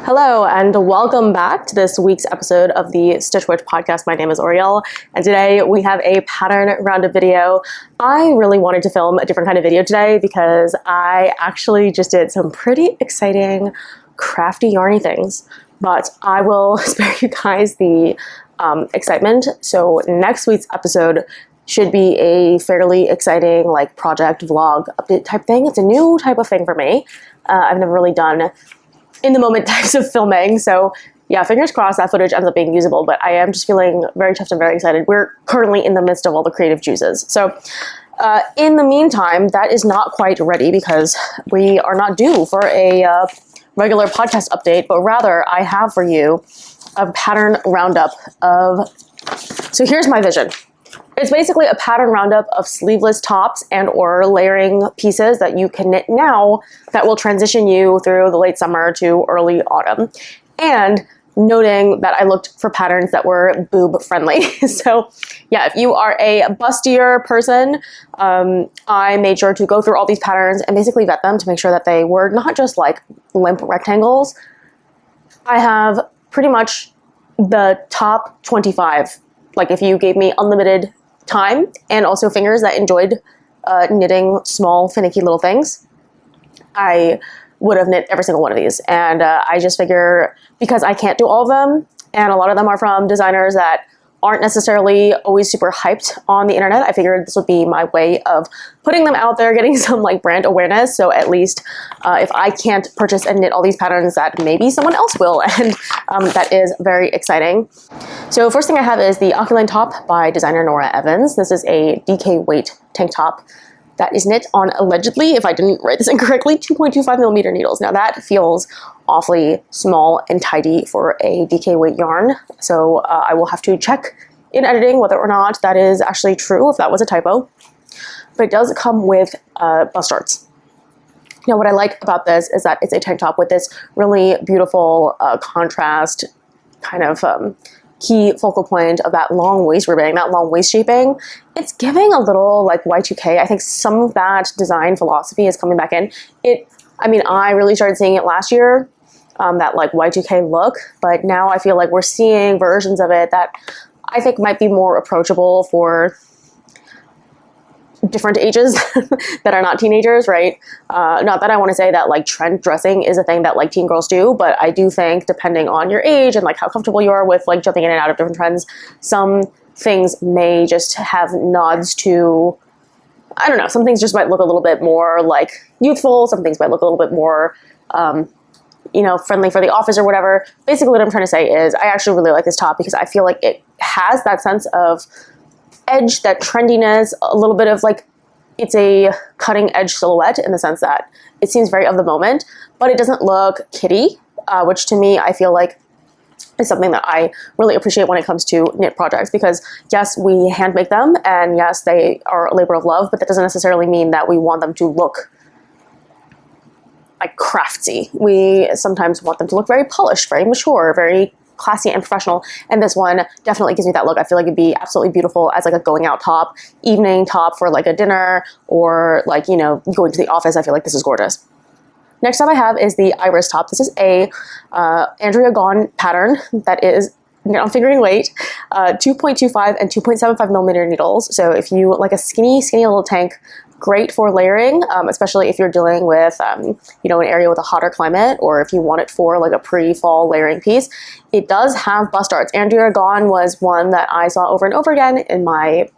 Hello and welcome back to this week's episode of the Stitch Witch podcast. My name is Ourielle and today we have a pattern roundup video. I really wanted to film a different kind of video today because I actually just did some pretty exciting crafty yarny things, but I will spare you guys the excitement. So next week's episode should be a fairly exciting like project vlog update type thing. It's a new type of thing for me. I've never really done in the moment types of filming. So yeah, fingers crossed that footage ends up being usable, but I am just feeling very chuffed and very excited. We're currently in the midst of all the creative juices. So in the meantime, that is not quite ready because we are not due for a regular podcast update, but rather I have for you a pattern roundup of, so here's my vision. It's basically a pattern roundup of sleeveless tops and or layering pieces that you can knit now that will transition you through the late summer to early autumn. And noting that I looked for patterns that were boob friendly. So yeah, if you are a bustier person, I made sure to go through all these patterns and basically vet them to make sure that they were not just like limp rectangles. I have pretty much the top 25. Like if you gave me unlimited time and also fingers that enjoyed knitting small finicky little things, I would have knit every single one of these. And I just figure because I can't do all of them, and a lot of them are from designers that aren't necessarily always super hyped on the internet, I figured this would be my way of putting them out there, getting some like brand awareness. So at least if I can't purchase and knit all these patterns, that maybe someone else will, and that is very exciting. So first thing I have is the Oculine top by designer Nora Evans. This is a DK weight tank top that is knit on, allegedly, if I didn't write this incorrectly, 2.25 millimeter needles. Now that feels awfully small and tidy for a DK weight yarn. So I will have to check in editing whether or not that is actually true, if that was a typo. But it does come with bust darts. Now what I like about this is that it's a tank top with this really beautiful contrast kind of key focal point of that long waist ribbing, that long waist shaping. It's giving a little like Y2K. I think some of that design philosophy is coming back in. I really started seeing it last year, that like Y2K look, but now I feel like we're seeing versions of it that I think might be more approachable for different ages that are not teenagers, right? Not that I want to say that like trend dressing is a thing that like teen girls do, but I do think depending on your age and like how comfortable you are with like jumping in and out of different trends, some things may just have nods to, I don't know, some things just might look a little bit more like youthful, some things might look a little bit more friendly for the office or whatever. Basically what I'm trying to say is I actually really like this top because I feel like it has that sense of edge, that trendiness, a little bit of like, it's a cutting edge silhouette in the sense that it seems very of the moment, but it doesn't look kiddie, which to me, I feel like is something that I really appreciate when it comes to knit projects, because yes, we hand make them and yes, they are a labor of love, but that doesn't necessarily mean that we want them to look like craftsy. We sometimes want them to look very polished, very mature, very classy and professional, and this one definitely gives me that look. I feel like it'd be absolutely beautiful as like a going out top, evening top for like a dinner, or like, going to the office. I feel like this is gorgeous. Next up I have is the Iris top. This is a Andrea Gaughan pattern that is knit on fingering weight, 2.25 and 2.75 millimeter needles. So if you like a skinny little tank, great for layering, especially if you're dealing with, an area with a hotter climate, or if you want it for like a pre-fall layering piece. It does have bust darts. Andrea Gaughan was one that I saw over and over again in my,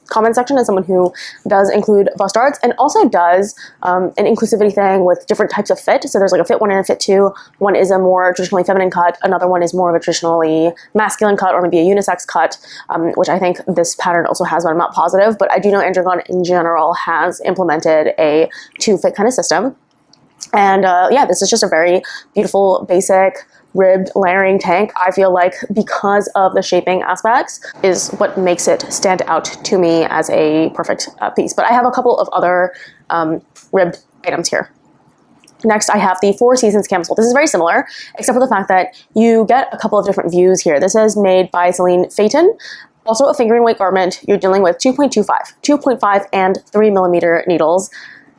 comment section as someone who does include bust darts, and also does an inclusivity thing with different types of fit. So there's like a fit 1 and a fit 2. One is a more traditionally feminine cut. Another one is more of a traditionally masculine cut, or maybe a unisex cut, which I think this pattern also has, but I'm not positive. But I do know Andrea Gaughan in general has implemented a 2-fit kind of system. And this is just a very beautiful, basic, ribbed layering tank. I feel like because of the shaping aspects is what makes it stand out to me as a perfect piece. But I have a couple of other ribbed items here. Next, I have the Four Seasons camisole. This is very similar, except for the fact that you get a couple of different views here. This is made by Celine Phaeton. Also a fingering weight garment. You're dealing with 2.25, 2.5, and 3 millimeter needles.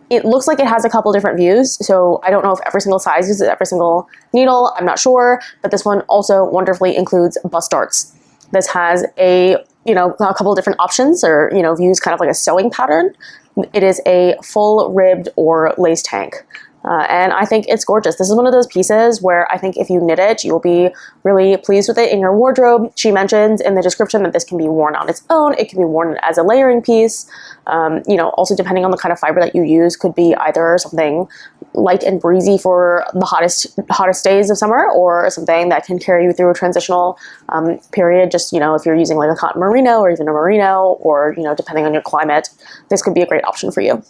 It looks like it has a couple different views, so I don't know if every single size uses every single needle. I'm not sure, but this one also wonderfully includes bust darts. This has a couple of different options, or views kind of like a sewing pattern. It is a full ribbed or lace tank. And I think it's gorgeous. This is one of those pieces where I think if you knit it, you'll be really pleased with it in your wardrobe. She mentions in the description that this can be worn on its own. It can be worn as a layering piece. Also depending on the kind of fiber that you use, could be either something light and breezy for the hottest days of summer, or something that can carry you through a transitional period. Just, if you're using like a cotton merino or even a merino, or, depending on your climate, this could be a great option for you.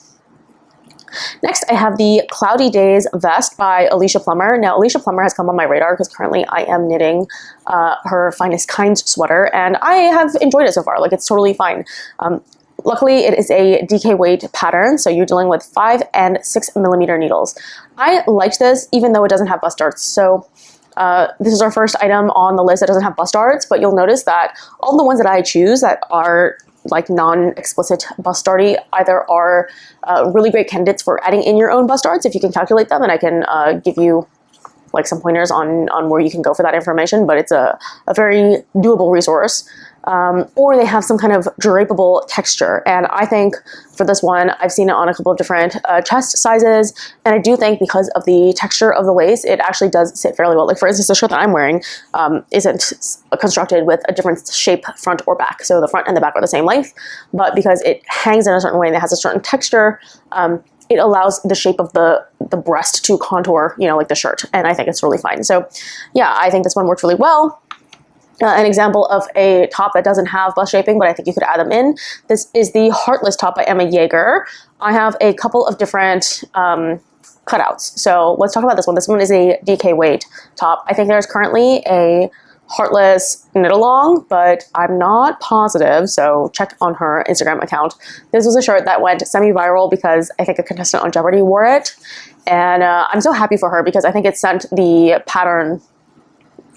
Next, I have the Cloudy Days vest by Alicia Plummer. Now, Alicia Plummer has come on my radar because currently I am knitting her Finest Kinds sweater, and I have enjoyed it so far. Like, it's totally fine. Luckily, it is a DK weight pattern, so you're dealing with 5 and 6 millimeter needles. I liked this, even though it doesn't have bust darts. So this is our first item on the list that doesn't have bust darts, but you'll notice that all the ones that I choose that are like non-explicit bust darty either are really great candidates for adding in your own bust darts if you can calculate them, and I can give you like some pointers on where you can go for that information, but it's a very doable resource. Or they have some kind of drapable texture. And I think for this one, I've seen it on a couple of different chest sizes. And I do think because of the texture of the lace, it actually does sit fairly well. Like, for instance, the shirt that I'm wearing isn't constructed with a different shape front or back. So the front and the back are the same length, but because it hangs in a certain way and it has a certain texture, it allows the shape of the breast to contour, like the shirt. And I think it's really fine. So yeah, I think this one works really well. An example of a top that doesn't have bust shaping, but I think you could add them in. This is the Heartless top by Emma Yeager. I have a couple of different cutouts. So let's talk about this one. This one is a DK weight top. I think there's currently a Heartless knit along, but I'm not positive, so check on her Instagram account. This was a shirt that went semi-viral because I think a contestant on Jeopardy wore it, and I'm so happy for her because I think it sent the pattern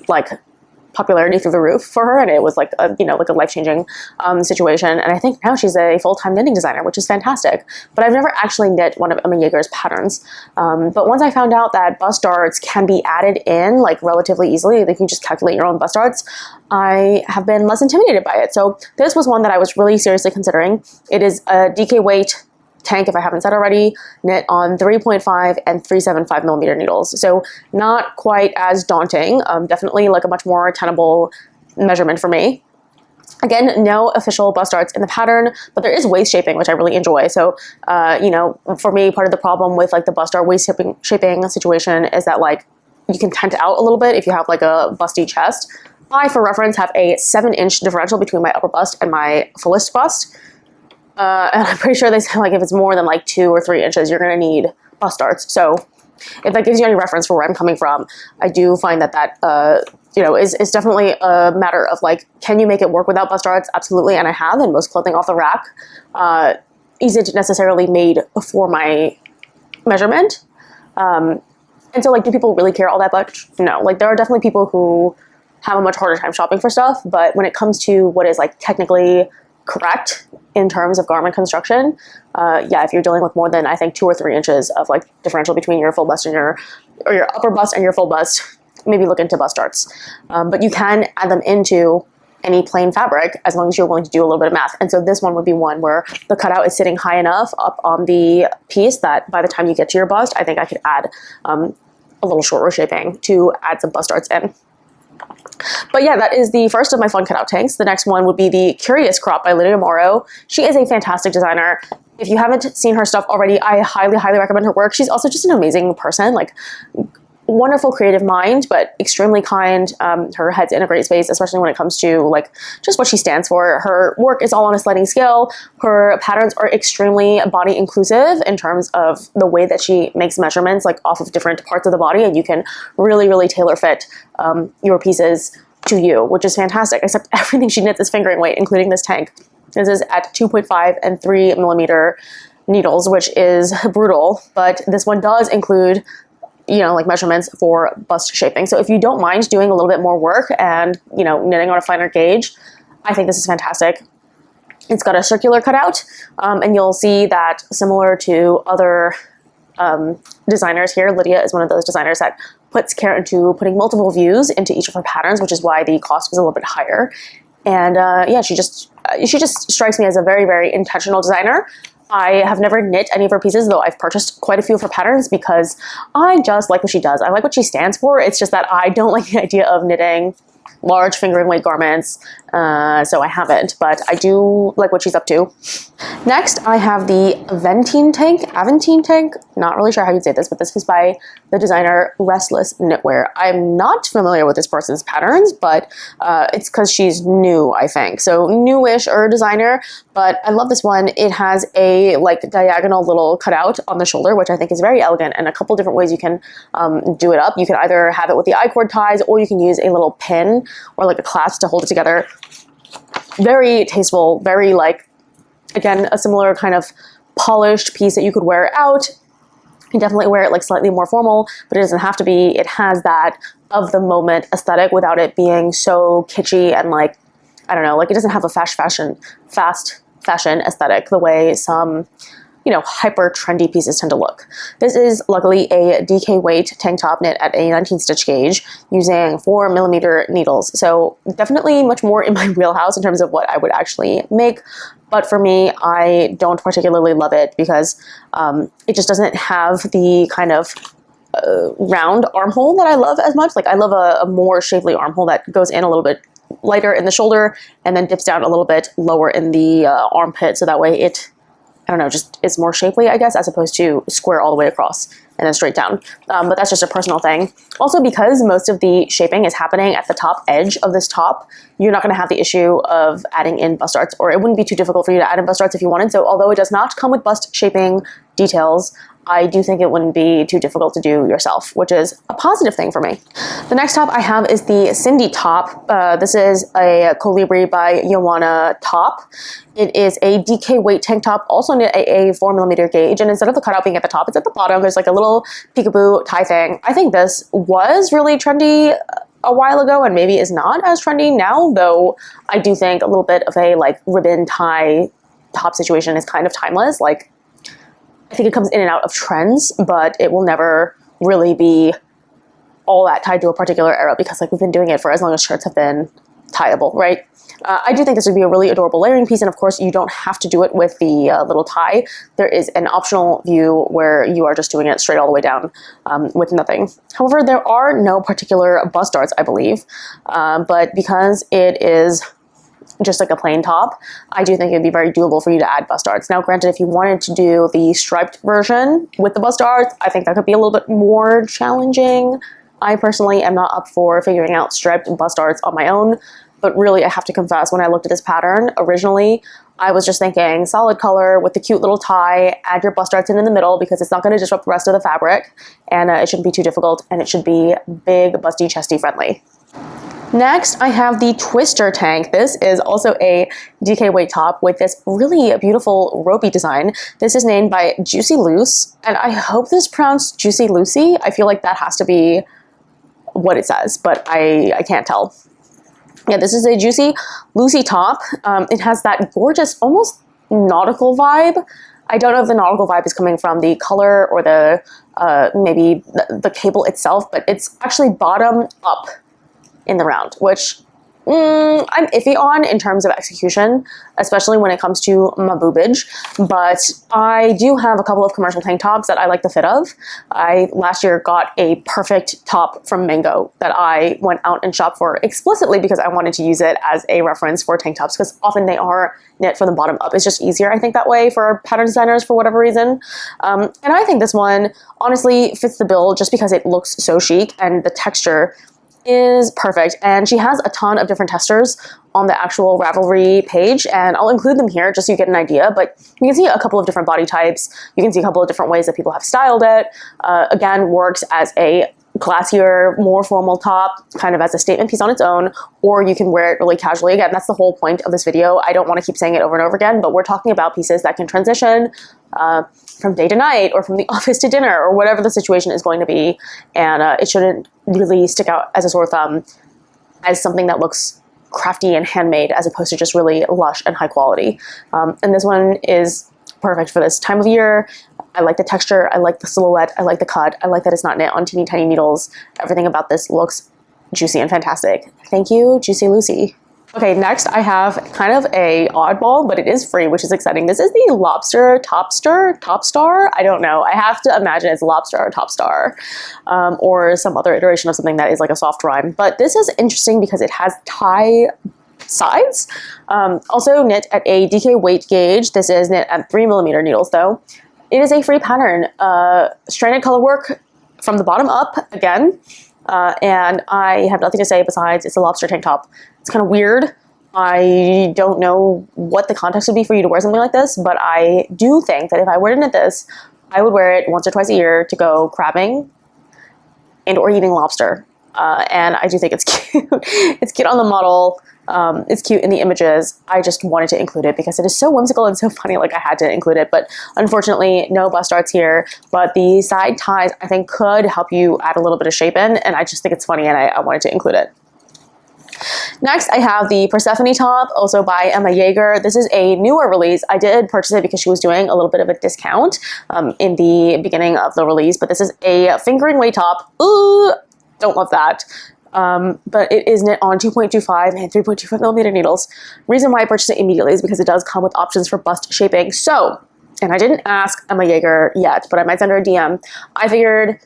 like popularity through the roof for her, and it was like a life-changing situation. And I think now she's a full-time knitting designer, which is fantastic. But I've never actually knit one of Emma Yeager's patterns. But once I found out that bust darts can be added in like relatively easily, like you just calculate your own bust darts, I have been less intimidated by it. So this was one that I was really seriously considering. It is a DK weight tank, if I haven't said already, knit on 3.5 and 375 millimeter needles. So not quite as daunting, definitely like a much more tenable measurement for me. Again, no official bust darts in the pattern, but there is waist shaping, which I really enjoy. So, for me, part of the problem with like the bust dart waist shaping situation is that like you can tent out a little bit if you have like a busty chest. I, for reference, have a 7-inch differential between my upper bust and my fullest bust. And I'm pretty sure they say like if it's more than like 2 or 3 inches, you're going to need bust darts. So if that gives you any reference for where I'm coming from, I do find that is definitely a matter of like, can you make it work without bust darts? Absolutely. And I have, and most clothing off the rack isn't necessarily made for my measurement. And so like, do people really care all that much? No, like there are definitely people who have a much harder time shopping for stuff. But when it comes to what is like technically correct in terms of garment construction, if you're dealing with more than I think 2 or 3 inches of like differential between your full bust and your upper bust and your full bust, maybe look into bust darts. But you can add them into any plain fabric as long as you're willing to do a little bit of math. And so this one would be one where the cutout is sitting high enough up on the piece that by the time you get to your bust, I think I could add a little shorter shaping to add some bust darts in. But yeah, that is the first of my fun cutout tanks. The next one would be the Curious Crop by Lydia Morrow. She is a fantastic designer. If you haven't seen her stuff already, I highly, highly recommend her work. She's also just an amazing person, like wonderful creative mind, but extremely kind. Her head's in a great space, especially when it comes to like just what she stands for. Her work is all on a sliding scale. Her patterns are extremely body inclusive in terms of the way that she makes measurements like off of different parts of the body, and you can really, really tailor fit your pieces to you, which is fantastic, except everything she knits is fingering weight, including this tank. This is at 2.5 and 3 millimeter needles, which is brutal, but this one does include like measurements for bust shaping. So if you don't mind doing a little bit more work and, knitting on a finer gauge, I think this is fantastic. It's got a circular cutout, and you'll see that similar to other designers here, Lydia is one of those designers that puts care into putting multiple views into each of her patterns, which is why the cost is a little bit higher. And yeah, she just strikes me as a very, very intentional designer. I have never knit any of her pieces, though I've purchased quite a few of her patterns because I just like what she does. I like what she stands for. It's just that I don't like the idea of knitting large fingering weight garments, so I haven't, but I do like what she's up to. Next, I have the Aventine tank. Not really sure how you'd say this, but this is by the designer Restless Knitwear. I'm not familiar with this person's patterns, but it's because she's new, I think. So newish designer, but I love this one. It has a like diagonal little cutout on the shoulder, which I think is very elegant, and a couple different ways you can do it up. You can either have it with the I-cord ties, or you can use a little pin or like a clasp to hold it together. Very tasteful, very like, again, a similar kind of polished piece that you could wear out. You can definitely wear it like slightly more formal, but it doesn't have to be. It has that of the moment aesthetic without it being so kitschy and like, I don't know, like it doesn't have a fast fashion aesthetic the way some, you know, hyper trendy pieces tend to look. This is luckily a DK weight tank top knit at a 19 stitch gauge using 4mm needles. So definitely much more in my wheelhouse in terms of what I would actually make. But for me, I don't particularly love it because it just doesn't have the kind of round armhole that I love as much. Like I love a more shapely armhole that goes in a little bit lighter in the shoulder and then dips down a little bit lower in the armpit. So that way it, I don't know, just is more shapely, I guess, as opposed to square all the way across and then straight down. But that's just a personal thing. Also, because most of the shaping is happening at the top edge of this top, you're not going to have the issue of adding in bust darts, or it wouldn't be too difficult for you to add in bust darts if you wanted. So although it does not come with bust shaping details, I do think it wouldn't be too difficult to do yourself, which is a positive thing for me. The next top I have is the Cindy top. This is a Colibri by Joanna top. It is a DK weight tank top, also knit a 4mm gauge, and instead of the cutout being at the top, it's at the bottom. There's like a little peekaboo tie thing. I think this was really trendy a while ago and maybe is not as trendy now, though I do think a little bit of a like ribbon tie top situation is kind of timeless. Like, I think it comes in and out of trends, but it will never really be all that tied to a particular era because like we've been doing it for as long as shirts have been tieable, right? I do think this would be a really adorable layering piece, and of course you don't have to do it with the little tie. There is an optional view where you are just doing it straight all the way down with nothing. However, there are no particular bust darts, I believe, but because it is just like a plain top, I do think it'd be very doable for you to add bust darts. Now, granted, if you wanted to do the striped version with the bust darts, I think that could be a little bit more challenging. I personally am not up for figuring out striped bust darts on my own, but really I have to confess, when I looked at this pattern originally, I was just thinking solid color with the cute little tie, add your bust darts in the middle because it's not going to disrupt the rest of the fabric, and it shouldn't be too difficult, and it should be big, busty, chesty friendly. Next, I have the Twister tank. This is also a DK weight top with this really beautiful ropey design. This is named by Juicy Loose, and I hope this is pronounced Juicy Lucy. I feel like that has to be what it says, but I can't tell. Yeah, this is a Juicy Lucy top. It has that gorgeous, almost nautical vibe. I don't know if the nautical vibe is coming from the color or the maybe the cable itself, but it's actually bottom up in the round, which I'm iffy on in terms of execution, especially when it comes to my boobage, but I do have a couple of commercial tank tops that I like the fit of. I last year got a perfect top from Mango that I went out and shopped for explicitly because I wanted to use it as a reference for tank tops, because often they are knit from the bottom up. It's just easier, I think, that way for pattern designers for whatever reason. And I think this one honestly fits the bill just because it looks so chic and the texture is perfect, and she has a ton of different testers on the actual Ravelry page, and I'll include them here just so you get an idea, but you can see a couple of different body types. You can see a couple of different ways that people have styled it. Again, works as a classier, more formal top, kind of as a statement piece on its own, or you can wear it really casually. Again, that's the whole point of this video. I don't want to keep saying it over and over again, but we're talking about pieces that can transition from day to night, or from the office to dinner, or whatever the situation is going to be, and it shouldn't really stick out as a sore thumb as something that looks crafty and handmade as opposed to just really lush and high quality. And this one is perfect for this time of year. I like the texture, I like the silhouette, I like the cut, I like that it's not knit on teeny tiny needles. Everything about this looks juicy and fantastic. Thank you, Juicy Lucy. Okay, next I have kind of a oddball, but it is free, which is exciting. This is the Lobster Top Star? I don't know. I have to imagine it's Lobster or Top Star, or some other iteration of something that is like a soft rhyme. But this is interesting because it has tie sides. Also knit at a DK weight gauge. This is knit at 3mm needles though. It is a free pattern, stranded color work from the bottom up again. And I have nothing to say besides it's a lobster tank top. It's kind of weird. I don't know what the context would be for you to wear something like this, but I do think that if I were to knit this, I would wear it once or twice a year to go crabbing and or eating lobster. And I do think it's cute. It's cute on the model. It's cute in the images. I just wanted to include it because it is so whimsical and so funny. Like I had to include it, but unfortunately no bust darts here, but the side ties I think could help you add a little bit of shape in, and I just think it's funny and I wanted to include it. Next, I have the Persephone top, also by Emma Yeager. This is a newer release. I did purchase it because she was doing a little bit of a discount in the beginning of the release, but this is a fingering weight top. Ooh, don't love that. But it is knit on 2.25 and 3.25mm needles. Reason why I purchased it immediately is because it does come with options for bust shaping. So, and I didn't ask Emma Yeager yet, but I might send her a DM. I figured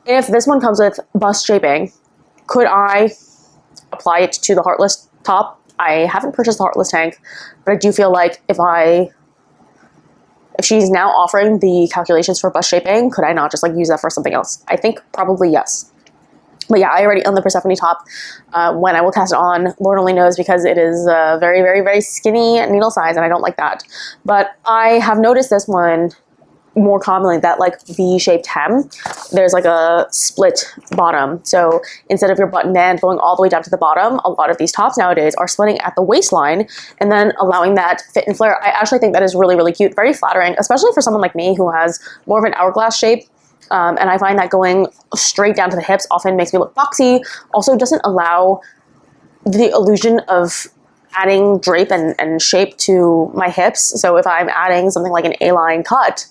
if this one comes with bust shaping, could I apply it to the Heartless top? I haven't purchased the Heartless tank, but I do feel like if she's now offering the calculations for bust shaping, could I not just like use that for something else? I think probably yes. But yeah, I already own the Persephone top. When I will cast it on, Lord only knows, because it is very, very, very skinny needle size, and I don't like that. But I have noticed this one more commonly, that like V-shaped hem, there's like a split bottom. So instead of your button band going all the way down to the bottom, a lot of these tops nowadays are splitting at the waistline and then allowing that fit and flare. I actually think that is really, really cute, very flattering, especially for someone like me who has more of an hourglass shape. And I find that going straight down to the hips often makes me look boxy. Also doesn't allow the illusion of adding drape and shape to my hips. So if I'm adding something like an A-line cut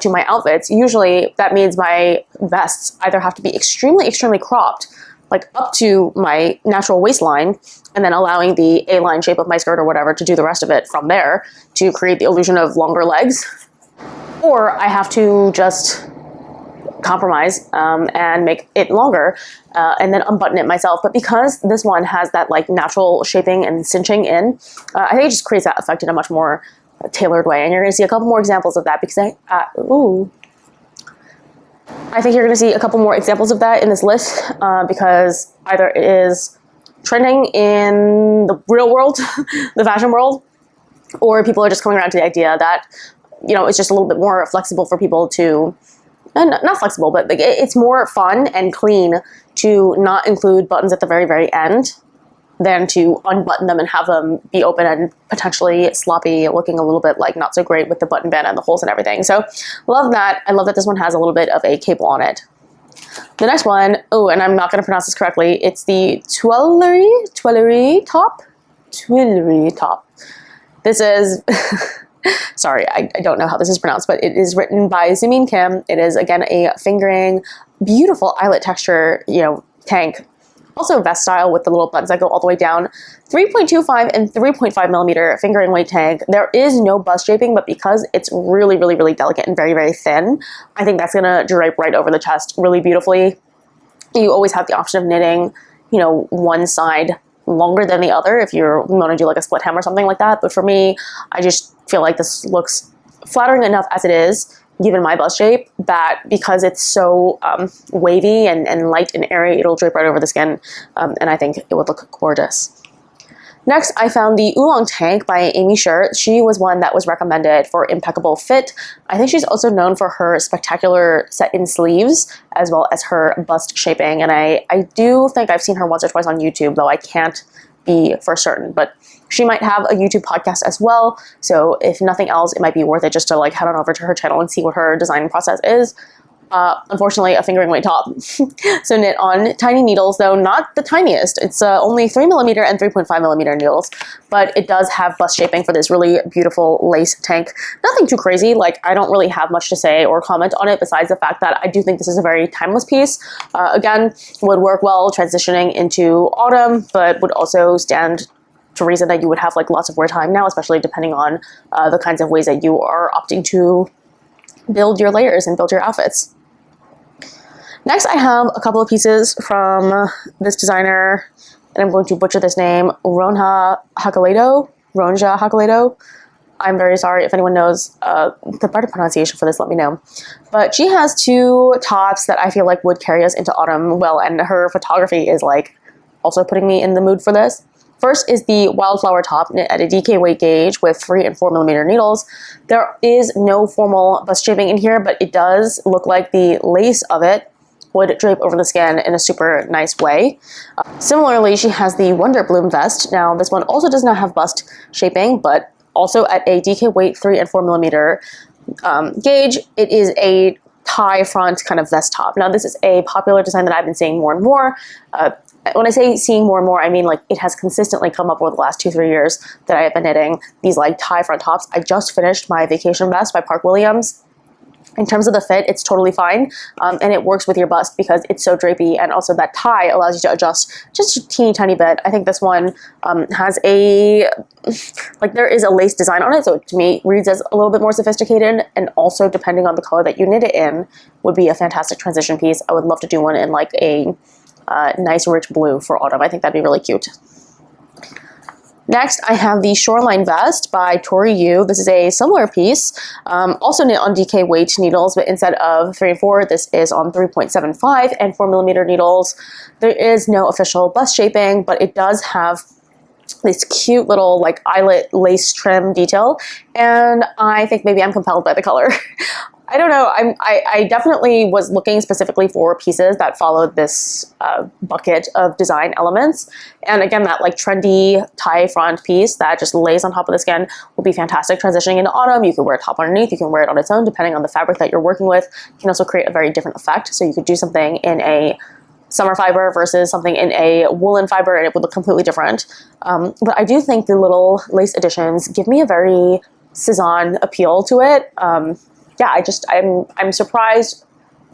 to my outfits, usually that means my vests either have to be extremely, extremely cropped, like up to my natural waistline, and then allowing the A-line shape of my skirt or whatever to do the rest of it from there to create the illusion of longer legs. Or I have to just compromise and make it longer and then unbutton it myself. But because this one has that like natural shaping and cinching in, I think it just creates that effect in a much more tailored way. And you're going to see a couple more examples of that because I think you're going to see a couple more examples of that in this list because either it is trending in the real world, the fashion world, or people are just coming around to the idea that, you know, it's just a little bit more flexible for people to, and not flexible, but like it's more fun and clean to not include buttons at the very, very end than to unbutton them and have them be open and potentially sloppy, looking a little bit like not so great with the button band and the holes and everything. So love that. I love that this one has a little bit of a cable on it. The next one, oh, and I'm not going to pronounce this correctly. It's the Tuileries top. This is... Sorry, I don't know how this is pronounced, but it is written by Zimin Kim. It is, again, a fingering, beautiful eyelet texture, you know, tank. Also vest style with the little buttons that go all the way down. 3.25 and 3.5mm fingering weight tank. There is no bust shaping, but because it's really, really, really delicate and very, very thin, I think that's going to drape right over the chest really beautifully. You always have the option of knitting, you know, one side longer than the other if you want to do like a split hem or something like that. But for me, I just feel like this looks flattering enough as it is, given my bust shape, that because it's so wavy and light and airy, it'll drape right over the skin, and I think it would look gorgeous. Next, I found the Oolong tank by Amy Shirt. She was one that was recommended for impeccable fit. I think she's also known for her spectacular set-in sleeves, as well as her bust shaping, and I do think I've seen her once or twice on YouTube, though I can't be for certain, but she might have a YouTube podcast as well, so if nothing else, it might be worth it just to like head on over to her channel and see what her design process is. Unfortunately, a fingering weight top. So knit on tiny needles, though not the tiniest. It's only 3mm and 3.5mm needles, but it does have bust shaping for this really beautiful lace tank. Nothing too crazy. Like, I don't really have much to say or comment on it besides the fact that I do think this is a very timeless piece. Again, would work well transitioning into autumn, but would also stand to reason that you would have like lots of wear time now, especially depending on the kinds of ways that you are opting to build your layers and build your outfits. Next, I have a couple of pieces from this designer, and I'm going to butcher this name, Ronja Hakaledo. I'm very sorry. If anyone knows the better pronunciation for this, let me know. But she has two tops that I feel like would carry us into autumn well, and her photography is like also putting me in the mood for this. First is the wildflower top knit at a DK weight gauge with 3 and 4mm needles. There is no formal bust shaping in here, but it does look like the lace of it would drape over the skin in a super nice way. Similarly, she has the Wonder Bloom vest. Now, this one also does not have bust shaping, but also at a DK weight 3 and 4mm gauge. It is a tie front kind of vest top. Now, this is a popular design that I've been seeing more and more. When I say seeing more and more, I mean like it has consistently come up over the last 2-3 years that I have been knitting these like tie front tops. I just finished my vacation vest by Park Williams. In terms of the fit, it's totally fine, and it works with your bust because it's so drapey, and also that tie allows you to adjust just a teeny tiny bit. I think this one has a, like there is a lace design on it, so to me reads as a little bit more sophisticated, and also depending on the color that you knit it in would be a fantastic transition piece. I would love to do one in like a nice rich blue for autumn. I think that'd be really cute. Next, I have the Shoreline vest by Tori Yu. This is a similar piece, also knit on DK weight needles, but instead of 3 and 4, this is on 3.75 and 4mm needles. There is no official bust shaping, but it does have this cute little like eyelet lace trim detail, and I think maybe I'm compelled by the color. I don't know. I definitely was looking specifically for pieces that followed this bucket of design elements. And again, that like trendy tie front piece that just lays on top of the skin will be fantastic transitioning into autumn. You can wear a top underneath. You can wear it on its own, depending on the fabric that you're working with. You can also create a very different effect. So you could do something in a summer fiber versus something in a woolen fiber, and it would look completely different. But I do think the little lace additions give me a very Cezanne appeal to it. Yeah, I'm surprised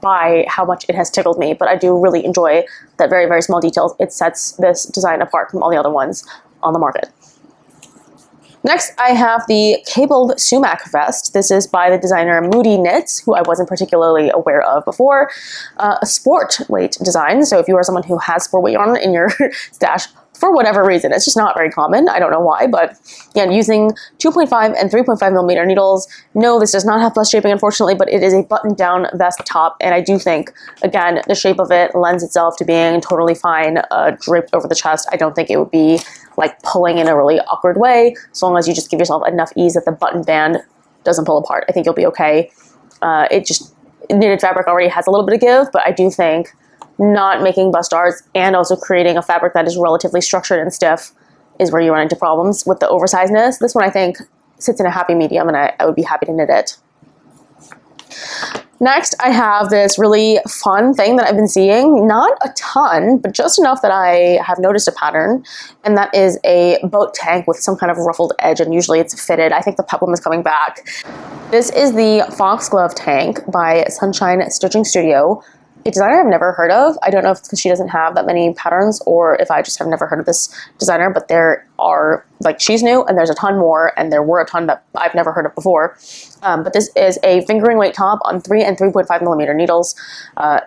by how much it has tickled me, but I do really enjoy that very, very small details. It sets this design apart from all the other ones on the market. Next, I have the cabled sumac vest. This is by the designer Moody Knits, who I wasn't particularly aware of before. A sport weight design, so if you are someone who has sport weight on in your stash, for whatever reason, it's just not very common. I don't know why, but again, using 2.5 and 3.5mm needles. No, this does not have bust shaping, unfortunately, but it is a button-down vest top, and I do think, again, the shape of it lends itself to being totally fine draped over the chest. I don't think it would be like pulling in a really awkward way, as long as you just give yourself enough ease that the button band doesn't pull apart. I think you'll be okay. Knitted fabric already has a little bit of give, but I do think not making bust darts and also creating a fabric that is relatively structured and stiff is where you run into problems with the oversizedness. This one I think sits in a happy medium, and I would be happy to knit it. Next, I have this really fun thing that I've been seeing, not a ton, but just enough that I have noticed a pattern, and that is a boat tank with some kind of ruffled edge, and usually it's fitted. I think the peplum is coming back. This is the Foxglove tank by Sunshine Stitching Studio, a designer I've never heard of. I don't know if it's because she doesn't have that many patterns or if I just have never heard of this designer, but there are, like, she's new and there's a ton more, and there were a ton that I've never heard of before. But this is a fingering weight top on 3 and 3.5mm needles.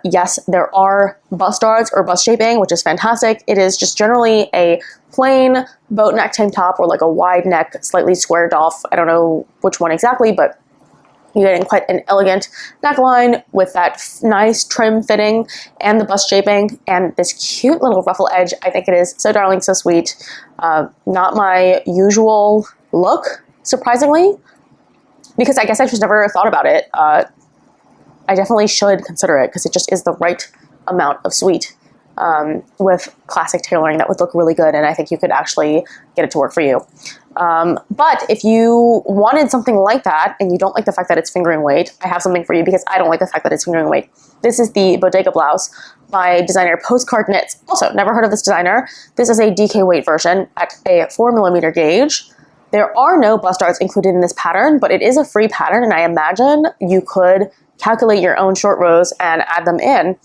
Yes, there are bust darts or bust shaping, which is fantastic. It is just generally a plain boat neck tank top, or like a wide neck, slightly squared off. I don't know which one exactly, but you're getting quite an elegant neckline with that nice trim fitting and the bust shaping and this cute little ruffle edge. I think it is so darling, so sweet. Not my usual look, surprisingly, because I guess I just never thought about it. I definitely should consider it because it just is the right amount of sweet with classic tailoring that would look really good, and I think you could actually get it to work for you. But if you wanted something like that and you don't like the fact that it's fingering weight, I have something for you because I don't like the fact that it's fingering weight. This is the Bodega blouse by designer Postcard Knits. Also, never heard of this designer. This is a DK weight version at a 4mm gauge. There are no bust darts included in this pattern, but it is a free pattern, and I imagine you could calculate your own short rows and add them in.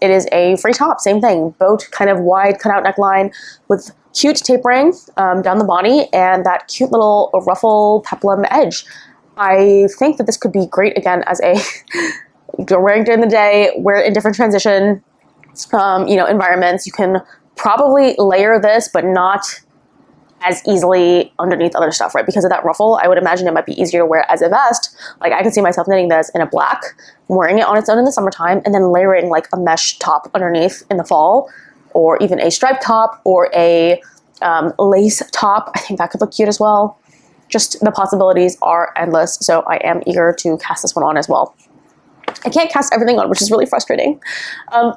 It is a free top, same thing, boat kind of wide cutout neckline with cute tapering down the body and that cute little ruffle peplum edge. I think that this could be great again as a wearing during the day, wear it in different transition environments. You can probably layer this, but not as easily underneath other stuff, right? Because of that ruffle, I would imagine it might be easier to wear as a vest. Like I could see myself knitting this in a black, wearing it on its own in the summertime, and then layering like a mesh top underneath in the fall, or even a striped top or a lace top. I think that could look cute as well. Just the possibilities are endless, so I am eager to cast this one on as well. I can't cast everything on, which is really frustrating.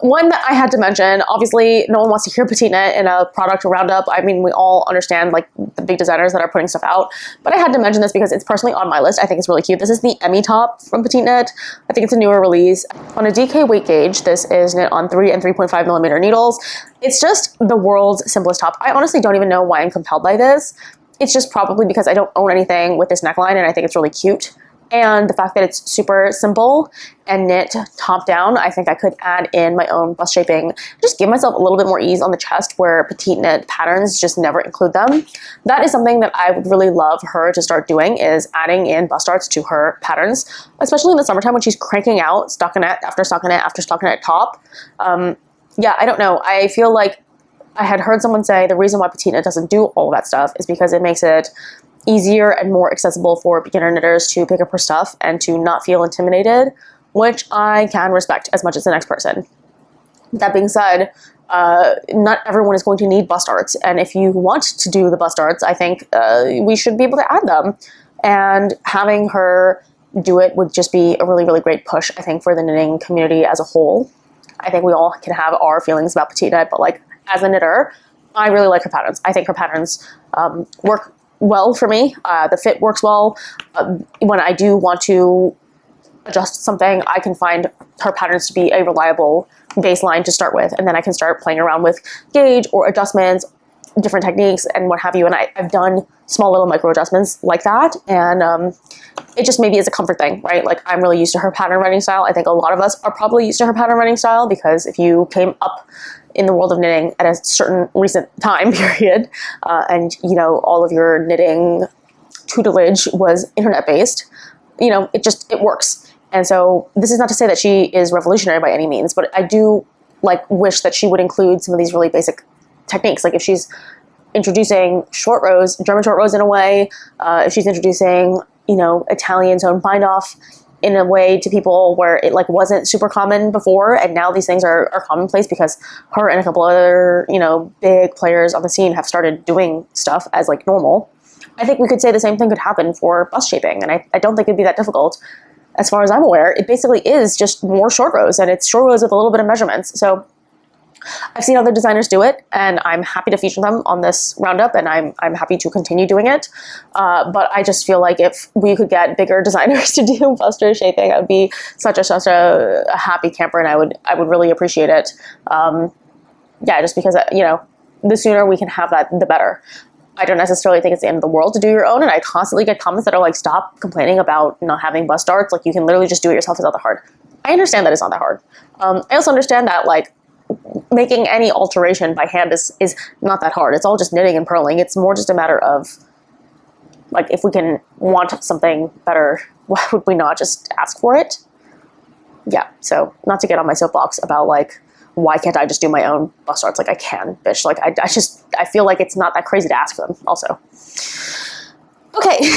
One that I had to mention, obviously no one wants to hear petite knit in a product roundup. I mean, we all understand like the big designers that are putting stuff out, but I had to mention this because it's personally on my list. I think it's really cute. This is the Emmy top from Petite Knit. I think it's a newer release. On a DK weight gauge, this is knit on 3 and 3.5mm needles. It's just the world's simplest top. I honestly don't even know why I'm compelled by this. It's just probably because I don't own anything with this neckline and I think it's really cute. And the fact that it's super simple and knit top down, I think I could add in my own bust shaping, just give myself a little bit more ease on the chest where petite knit patterns just never include them. That is something that I would really love her to start doing, is adding in bust darts to her patterns, especially in the summertime when she's cranking out stockinette after stockinette after stockinette top. Yeah, I don't know. I feel like I had heard someone say the reason why petite knit doesn't do all of that stuff is because it makes it easier and more accessible for beginner knitters to pick up her stuff and to not feel intimidated, which I can respect as much as the next person. That being said, not everyone is going to need bust darts, and if you want to do the bust darts, I think we should be able to add them, and having her do it would just be a really, really great push, I think, for the knitting community as a whole. I think we all can have our feelings about petite knit, but like as a knitter, I really like her patterns. I think her patterns work well for me. The fit works well. When I do want to adjust something, I can find her patterns to be a reliable baseline to start with, and then I can start playing around with gauge or adjustments, different techniques and what have you, and I've done small little micro adjustments like that, and it just maybe is a comfort thing, right? Like I'm really used to her pattern running style. I think a lot of us are probably used to her pattern running style, because if you came up in the world of knitting at a certain recent time period, and all of your knitting tutelage was internet based, it works. And so this is not to say that she is revolutionary by any means, but I do wish that she would include some of these really basic techniques. Like if she's introducing short rows, German short rows in a way, if she's introducing Italian zone bind off in a way to people where it wasn't super common before, and now these things are commonplace because her and a couple other big players on the scene have started doing stuff as normal. I think we could say the same thing could happen for bust shaping, and I don't think it'd be that difficult. As far as I'm aware, it basically is just more short rows, and it's short rows with a little bit of measurements. So I've seen other designers do it, and I'm happy to feature them on this roundup, and I'm happy to continue doing it. But I just feel like if we could get bigger designers to do buster shaping, I would be such a happy camper, and I would really appreciate it. Yeah, just because the sooner we can have that, the better. I don't necessarily think it's the end of the world to do your own, and I constantly get comments that are stop complaining about not having bust darts. You can literally just do it yourself. It's not that hard. I understand that it's not that hard. I also understand that making any alteration by hand is not that hard. It's all just knitting and purling. It's more just a matter of if we can want something better, why would we not just ask for it? Yeah, so not to get on my soapbox about why can't I just do my own bust darts? I can, bitch. I feel like it's not that crazy to ask for them also. Okay,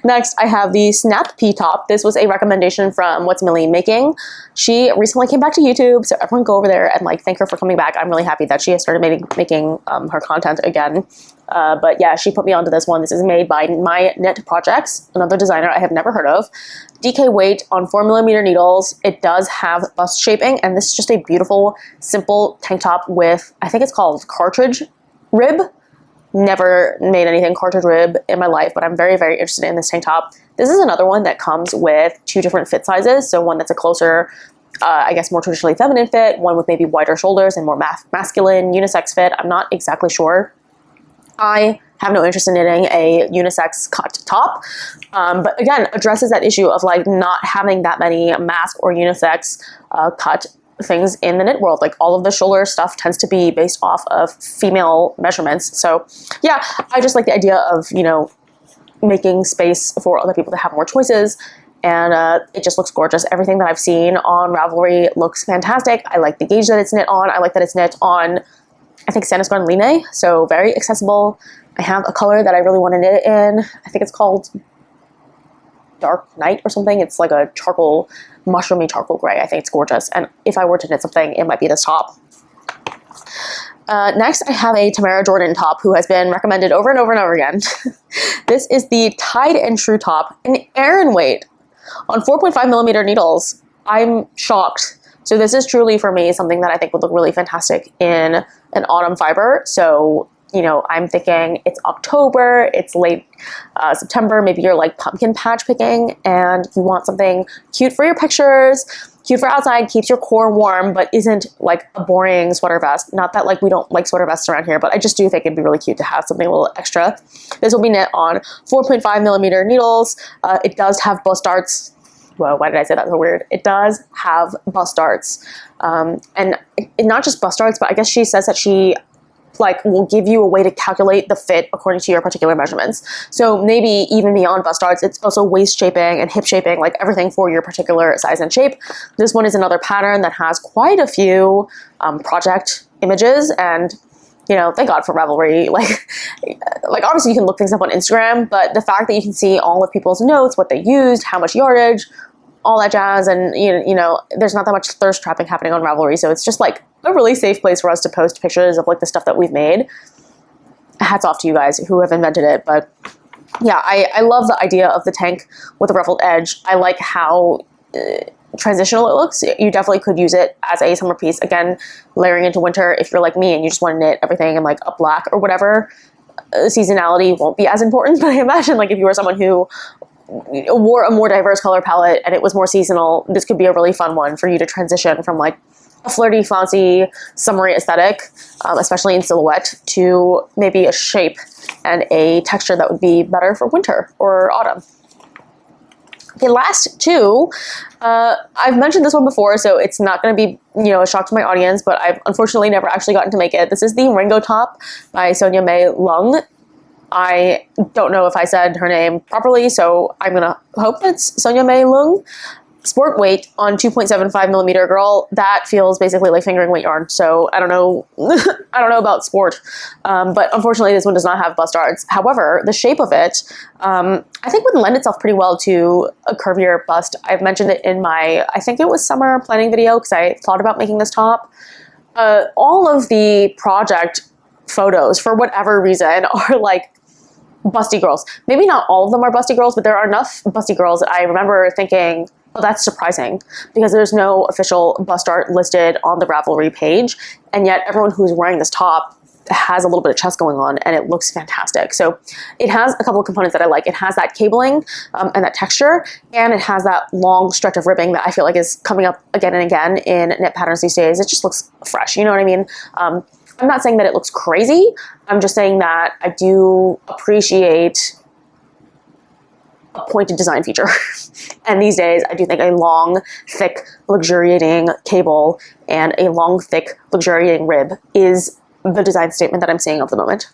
next I have the Snap Pea top. This was a recommendation from What's Millie Making. She recently came back to YouTube, so everyone go over there and thank her for coming back. I'm really happy that she has started making her content again. But yeah, she put me onto this one. This is made by My Knit Projects, another designer I have never heard of. DK weight on 4mm needles. It does have bust shaping, and this is just a beautiful, simple tank top with, I think it's called cartridge rib. Never made anything cartridge rib in my life, but I'm very, very interested in this tank top. This is another one that comes with 2 different fit sizes. So one that's a closer, I guess more traditionally feminine fit, one with maybe wider shoulders and more masculine unisex fit. I'm not exactly sure. I have no interest in knitting a unisex cut top, but again, addresses that issue of like not having that many mask or unisex cut things in the knit world. Like all of the shoulder stuff tends to be based off of female measurements. So yeah, I just like the idea of, you know, making space for other people to have more choices. And it just looks gorgeous. Everything that I've seen on Ravelry looks fantastic. I like the gauge that it's knit on. I like that it's knit on, I think, Sanisgone Line, so very accessible. I have a color that I really want to knit it in. I think it's called Dark Night or something. It's like a charcoal, mushroomy charcoal gray. I think it's gorgeous. And if I were to knit something, it might be this top. Next, I have a Tamara Jordan top who has been recommended over and over and over again. This is the Tide and True top, an Aran weight on 4.5mm needles. I'm shocked. So this is truly, for me, something that I think would look really fantastic in an autumn fiber. So, you know, I'm thinking it's October, it's late September, maybe you're like pumpkin patch picking and you want something cute for your pictures, cute for outside, keeps your core warm, but isn't like a boring sweater vest. Not that like we don't like sweater vests around here, but I just do think it'd be really cute to have something a little extra. This will be knit on 4.5mm needles. It does have bust darts. Well, why did I say that so weird? It does have bust darts. And not just bust darts, but I guess she says that she like will give you a way to calculate the fit according to your particular measurements. So maybe even beyond bust darts, it's also waist shaping and hip shaping, like everything for your particular size and shape. This one is another pattern that has quite a few project images, and you know, thank God for Ravelry. Like obviously you can look things up on Instagram, but the fact that you can see all of people's notes, what they used, how much yardage, all that jazz, and you know, there's not that much thirst trapping happening on Ravelry, so it's just like a really safe place for us to post pictures of like the stuff that we've made. Hats off to you guys who have invented it, but yeah, I love the idea of the tank with a ruffled edge. I like how transitional it looks. You definitely could use it as a summer piece. Again, layering into winter, if you're like me and you just want to knit everything in like a black or whatever, seasonality won't be as important, but I imagine like if you were someone who wore a more diverse color palette and it was more seasonal, this could be a really fun one for you to transition from like a flirty, flouncy, summery aesthetic, especially in silhouette, to maybe a shape and a texture that would be better for winter or autumn. The last two, I've mentioned this one before, so it's not going to be, you know, a shock to my audience, but I've unfortunately never actually gotten to make it. This is the Ringo top by Sonia May Lung. I don't know if I said her name properly, so I'm going to hope it's Sonia May Lung. Sport weight on 2.75mm, girl. That feels basically like fingering weight yarn. So I don't know. I don't know about sport, but unfortunately this one does not have bust darts. However, the shape of it, I think would lend itself pretty well to a curvier bust. I've mentioned it in my, I think it was summer planning video, because I thought about making this top. All of the project photos, for whatever reason, are like busty girls. Maybe not all of them are busty girls, but there are enough busty girls that I remember thinking, oh, that's surprising, because there's no official bust dart listed on the Ravelry page, and yet everyone who's wearing this top has a little bit of chest going on, and it looks fantastic. So it has a couple of components that I like. It has that cabling and that texture, and it has that long stretch of ribbing that I feel like is coming up again and again in knit patterns these days. It just looks fresh, you know what I mean? I'm not saying that it looks crazy. I'm just saying that I do appreciate a pointed design feature. And these days, I do think a long, thick, luxuriating cable and a long, thick, luxuriating rib is the design statement that I'm seeing of the moment.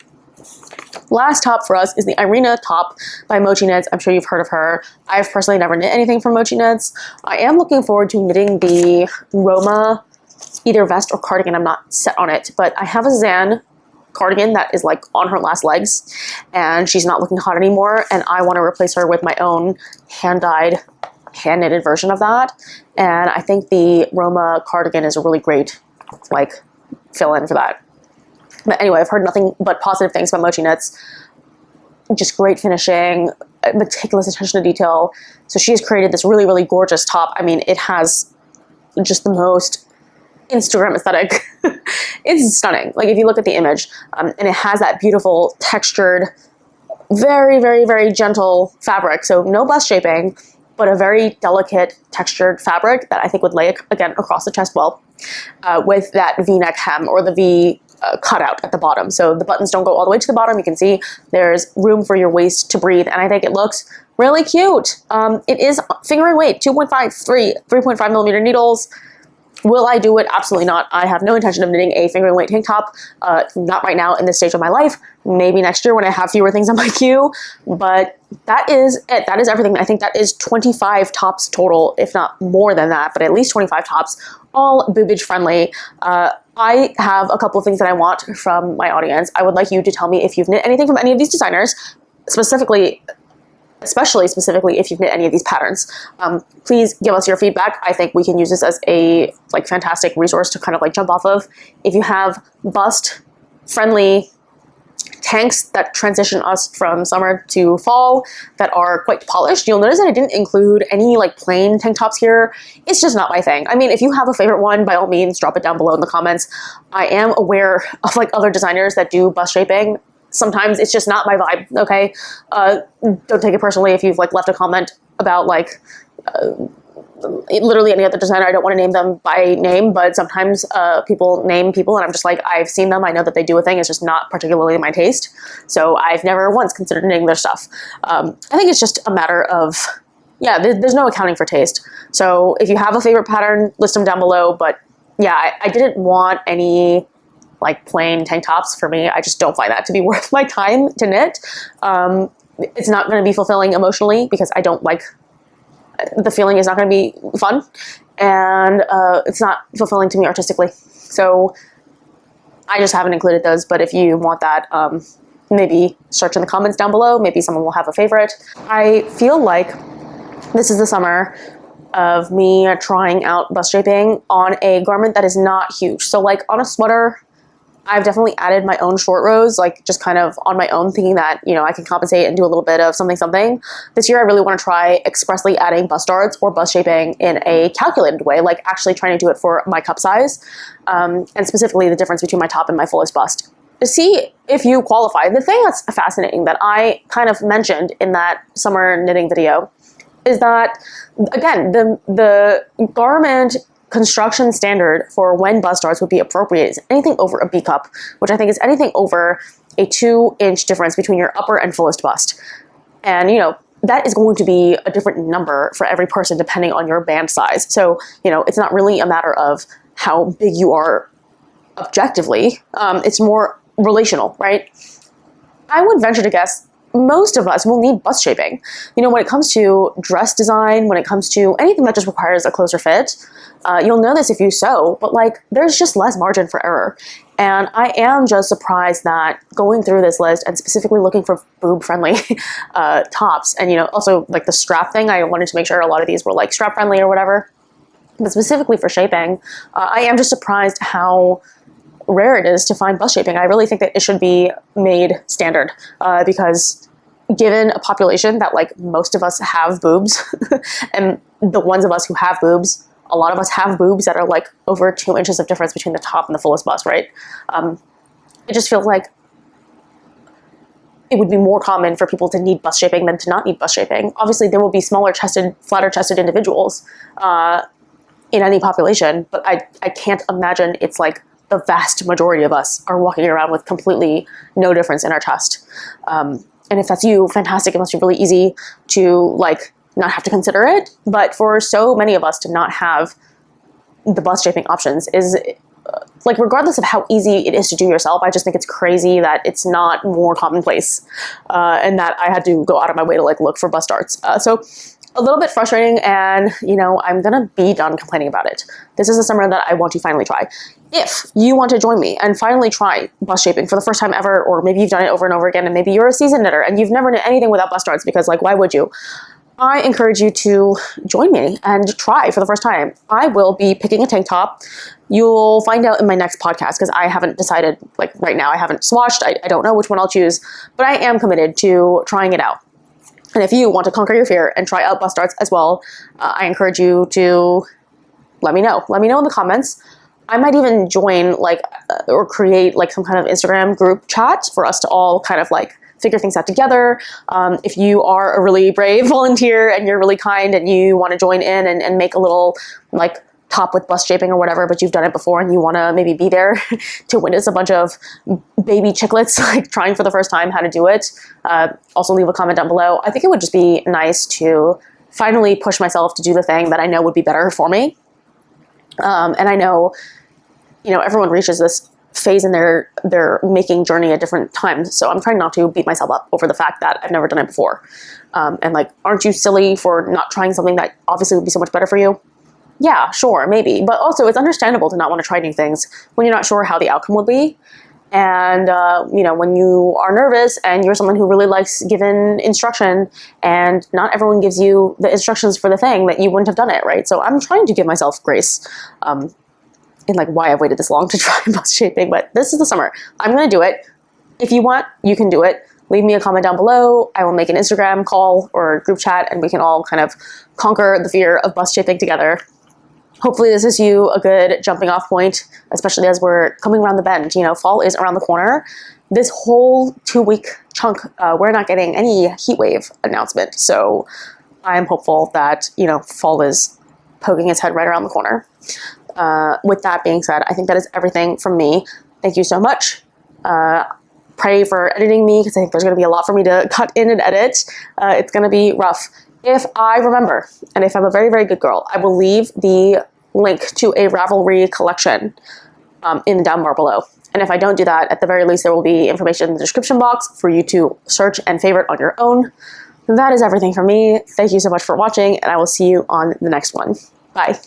Last top for us is the Irina top by Mochi Knits. I'm sure you've heard of her. I've personally never knit anything from Mochi Knits. I am looking forward to knitting the Roma either vest or cardigan. I'm not set on it, but I have a Zan cardigan that is like on her last legs and she's not looking hot anymore, and I want to replace her with my own hand-dyed, hand-knitted version of that. And I think the Roma cardigan is a really great like fill-in for that. But anyway, I've heard nothing but positive things about Mochi Knits. Just great finishing, meticulous attention to detail. So she has created this really, really gorgeous top. I mean, it has just the most Instagram aesthetic. It's stunning. Like if you look at the image, and it has that beautiful textured, very, very, very gentle fabric. So no bust shaping, but a very delicate textured fabric that I think would lay, again, across the chest well, with that V-neck hem or the V cutout at the bottom. So the buttons don't go all the way to the bottom. You can see there's room for your waist to breathe, and I think it looks really cute. It is fingering weight, 3.5 millimeter needles. Will I do it? Absolutely not. I have no intention of knitting a fingering weight tank top, not right now in this stage of my life. Maybe next year when I have fewer things on my queue, but that is it. That is everything. I think that is 25 tops total, if not more than that, but at least 25 tops, all boobage friendly. I have a couple of things that I want from my audience. I would like you to tell me if you've knit anything from any of these designers, especially specifically if you've knit any of these patterns. Please give us your feedback. I think we can use this as a fantastic resource to kind of jump off of. If you have bust friendly tanks that transition us from summer to fall that are quite polished, you'll notice that I didn't include any plain tank tops here. It's just not my thing. I mean, if you have a favorite one, by all means, drop it down below in the comments. I am aware of other designers that do bust shaping. Sometimes it's just not my vibe, okay? Don't take it personally if you've left a comment about literally any other designer. I don't want to name them by name, but sometimes people name people and I'm just I've seen them, I know that they do a thing, it's just not particularly my taste. So I've never once considered knitting their stuff. I think it's just a matter of, yeah, there's no accounting for taste. So if you have a favorite pattern, list them down below, but yeah, I didn't want any plain tank tops for me. I just don't find that to be worth my time to knit. It's not going to be fulfilling emotionally because I don't the feeling is not going to be fun, and it's not fulfilling to me artistically. So I just haven't included those, but if you want that, maybe search in the comments down below. Maybe someone will have a favorite. I feel like this is the summer of me trying out bust shaping on a garment that is not huge. So on a sweater, I've definitely added my own short rows, just kind of on my own, thinking that, I can compensate and do a little bit of something. This year, I really want to try expressly adding bust darts or bust shaping in a calculated way, actually trying to do it for my cup size, and specifically the difference between my top and my fullest bust. To see if you qualify, the thing that's fascinating that I kind of mentioned in that summer knitting video is that, again, the garment construction standard for when bust darts would be appropriate is anything over a B cup, which I think is anything over a 2-inch difference between your upper and fullest bust. And, that is going to be a different number for every person depending on your band size. So, it's not really a matter of how big you are objectively. It's more relational, right? I would venture to guess most of us will need bust shaping. When it comes to dress design, when it comes to anything that just requires a closer fit, you'll know this if you sew, but there's just less margin for error. And I am just surprised that going through this list and specifically looking for boob friendly tops, and also the strap thing, I wanted to make sure a lot of these were strap friendly or whatever, but specifically for shaping, I am just surprised how rare it is to find bust shaping. I really think that it should be made standard, because given a population that most of us have boobs, and the ones of us who have boobs, a lot of us have boobs that are over 2 inches of difference between the top and the fullest bust, right? It just feels like it would be more common for people to need bust shaping than to not need bust shaping. Obviously, there will be smaller chested, flatter chested individuals in any population, but I can't imagine it's the vast majority of us are walking around with completely no difference in our chest. And if that's you, fantastic. It must be really easy to not have to consider it. But for so many of us to not have the bust shaping options is regardless of how easy it is to do yourself, I just think it's crazy that it's not more commonplace, and that I had to go out of my way to look for bust darts. So a little bit frustrating, and I'm gonna be done complaining about it. This is a summer that I want to finally try. If you want to join me and finally try bust shaping for the first time ever, or maybe you've done it over and over again, and maybe you're a seasoned knitter and you've never knit anything without bust darts because why would you? I encourage you to join me and try for the first time. I will be picking a tank top. You'll find out in my next podcast because I haven't decided, like right now I haven't swatched. I don't know which one I'll choose, but I am committed to trying it out. And if you want to conquer your fear and try out bust darts as well, I encourage you to let me know. Let me know in the comments. I might even join or create like some kind of Instagram group chat for us to all kind of like figure things out together. If you are a really brave volunteer and you're really kind and you want to join in and make a little like top with bust shaping or whatever, but you've done it before and you want to maybe be there to witness a bunch of baby chiclets like trying for the first time how to do it, also leave a comment down below. I think it would just be nice to finally push myself to do the thing that I know would be better for me. And I know, everyone reaches this phase in their making journey at different times. So I'm trying not to beat myself up over the fact that I've never done it before. And like, aren't you silly for not trying something that obviously would be so much better for you? Yeah, sure, maybe. But also it's understandable to not want to try new things when you're not sure how the outcome will be. And, when you are nervous and you're someone who really likes given instruction and not everyone gives you the instructions for the thing, that you wouldn't have done it, right? So I'm trying to give myself grace in like why I've waited this long to try bust shaping, but this is the summer. I'm going to do it. If you want, you can do it. Leave me a comment down below. I will make an Instagram call or group chat and we can all kind of conquer the fear of bust shaping together. Hopefully this is you a good jumping off point, especially as we're coming around the bend. Fall is around the corner. This whole 2-week chunk, we're not getting any heat wave announcement. So I'm hopeful that, fall is poking its head right around the corner. With that being said, I think that is everything from me. Thank you so much. Pray for editing me because I think there's going to be a lot for me to cut in and edit. It's going to be rough. If I remember, and if I'm a very, very good girl, I will leave the link to a Ravelry collection in the down bar below. And if I don't do that, at the very least, there will be information in the description box for you to search and favorite on your own. That is everything from me. Thank you so much for watching, and I will see you on the next one. Bye.